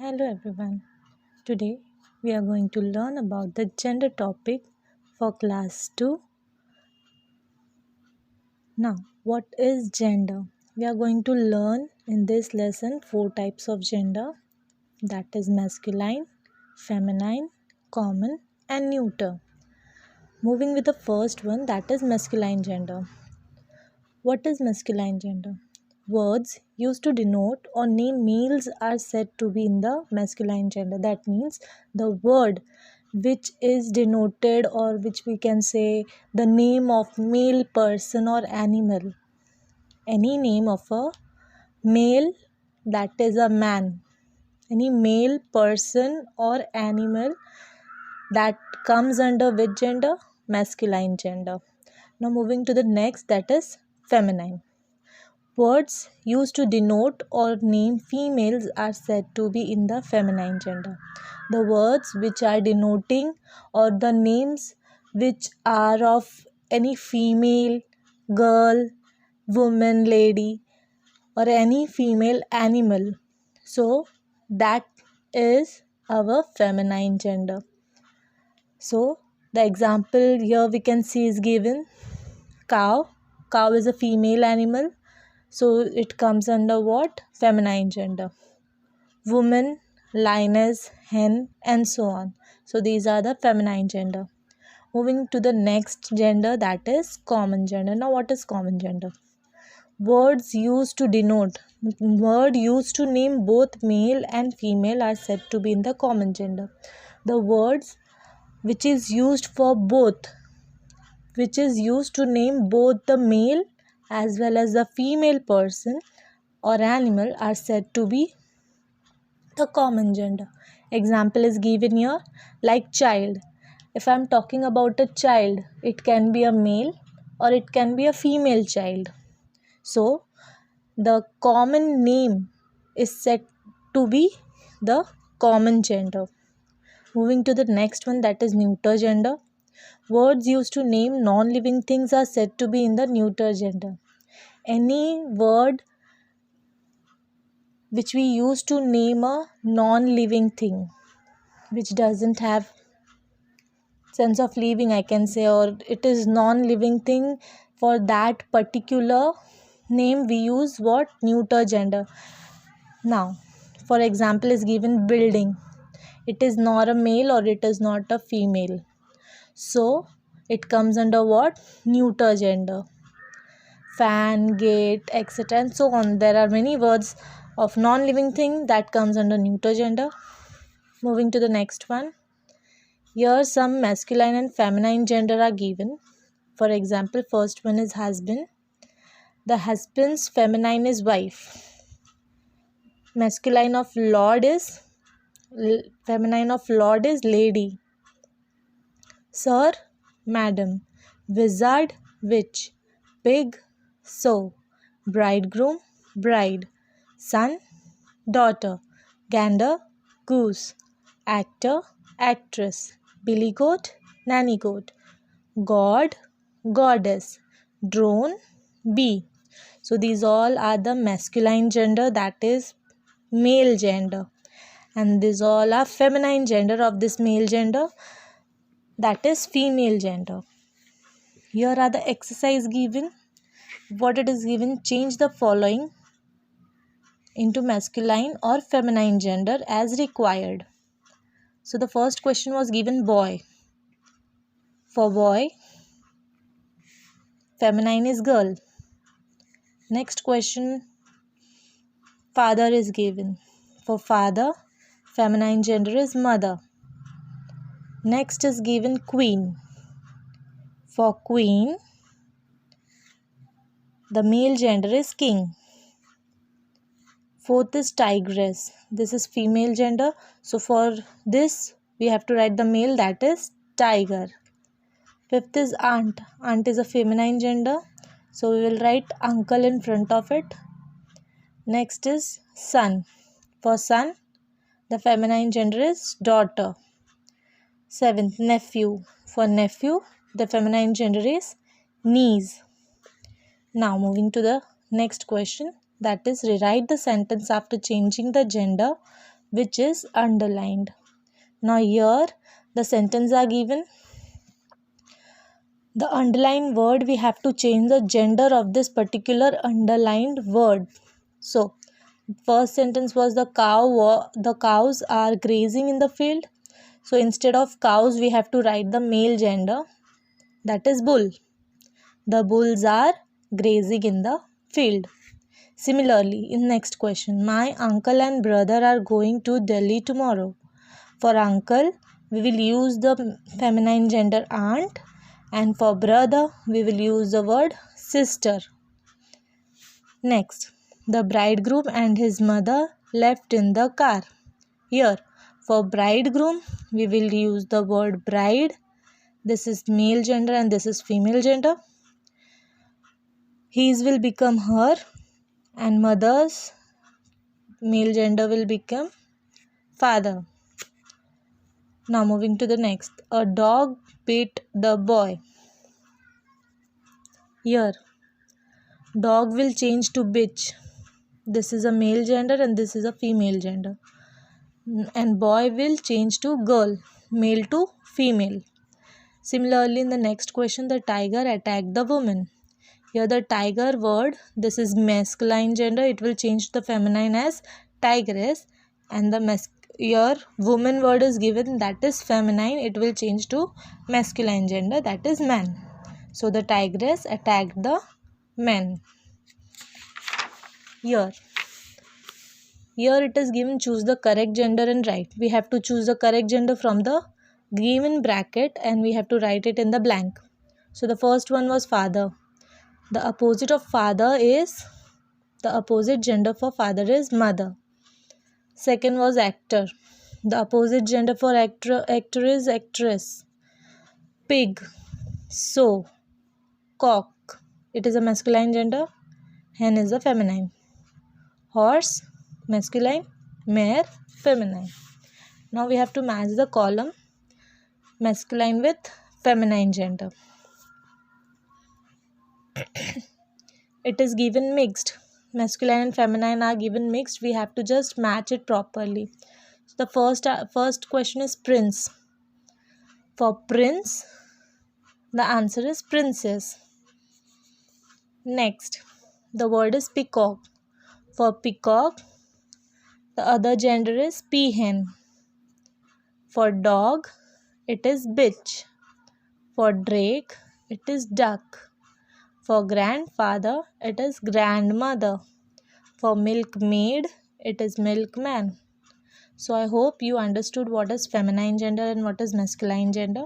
Hello everyone. Today we are going to learn about the gender topic for class 2. Now, what is gender? We are going to learn in this lesson 4 types of gender, that is masculine, feminine, common and neuter. Moving with the first one, that is masculine gender. What is masculine gender? Words used to denote or name males are said to be in the masculine gender. That means the word which is denoted, or which we can say the name of male person or animal. Any name of a male, that is a man. Any male person or animal that comes under which gender? Masculine gender. Now moving to the next, that is feminine. Words used to denote or name females are said to be in the feminine gender. The words which are denoting or the names which are of any female, girl, woman, lady, or any female animal. So that is our feminine gender. So the example here we can see is given cow. Cow is a female animal. So it comes under what? Feminine gender. Woman, lioness, hen, and so on. So these are the feminine gender. Moving to the next gender, that is common gender. Now what is common gender? Words used to denote, word used to name both male and female are said to be in the common gender. The words which is used for both, which is used to name both the male as well as the female person or animal are said to be the common gender. Example is given here, like child. If I am talking about a child, it can be a male or it can be a female child. So the common name is said to be the common gender. Moving to the next one, that is neuter gender. Words used to name non-living things are said to be in the neuter gender. Any word which we use to name a non-living thing, which doesn't have sense of living, I can say, or it is non-living thing, for that particular name we use what? Neuter gender. Now, for example is given building. It is not a male or it is not a female. So it comes under what? Neuter gender. Fan, gate, etc. and so on. There are many words of non-living thing that comes under neuter gender. Moving to the next one. Here some masculine and feminine gender are given. For example, first one is husband. The husband's feminine is wife. Masculine of lord is feminine of lord is lady. Sir, madam. Wizard, witch. Pig, sow. Bridegroom, bride. Son, daughter. Gander, goose. Actor, actress. Billy goat, nanny goat. God, goddess. Drone, bee. So these all are the masculine gender, that is male gender, and these all are feminine gender of this male gender, that is female gender. Here are the exercise given. What it is given: change the following into masculine or feminine gender as required. So the first question was given boy. For boy, feminine is girl. Next question, father is given. For father, feminine gender is mother. Next is given queen. For queen, the male gender is king. Fourth is tigress. This is female gender. So for this, we have to write the male, that is tiger. Fifth is aunt. Aunt is a feminine gender. So we will write uncle in front of it. Next is son. For son, the feminine gender is daughter. Seventh, nephew. For nephew, the feminine gender is niece. Now moving to the next question, that is rewrite the sentence after changing the gender which is underlined. Now here the sentence are given. The underlined word, we have to change the gender of this particular underlined word. So first sentence was the cows are grazing in the field. So instead of cows we have to write the male gender, that is bull. The bulls are grazing in the field. Similarly, in next question, my uncle and brother are going to Delhi tomorrow. For uncle, we will use the feminine gender aunt, and for brother, we will use the word sister. Next, the bridegroom and his mother left in the car. Here, for bridegroom, we will use the word bride. This is male gender and this is female gender. His will become her, and mother's male gender will become father. Now moving to the next. A dog bit the boy. Here, dog will change to bitch. This is a male gender and this is a female gender. And boy will change to girl, male to female. Similarly, in the next question, the tiger attacked the woman. Here the tiger word, this is masculine gender, it will change the feminine as tigress, and the here woman word is given, that is feminine, it will change to masculine gender, that is man. So the tigress attacked the man. Here it is given, choose the correct gender and write. We have to choose the correct gender from the given bracket and we have to write it in the blank. So the first one was father. The opposite of father is, the opposite gender for father is mother. Second was actor. The opposite gender for actor is actress. Pig, sow, cock, it is a masculine gender. Hen is a feminine. Horse, masculine. Mare, feminine. Now we have to match the column masculine with feminine gender. It is given mixed. Masculine and feminine are given mixed. We have to just match it properly. So the first question is prince. For prince, the answer is princess. Next, the word is peacock. For peacock, the other gender is peahen. For dog, it is bitch. For drake, it is duck. For grandfather, it is grandmother. For milkmaid, it is milkman. So I hope you understood what is feminine gender and what is masculine gender.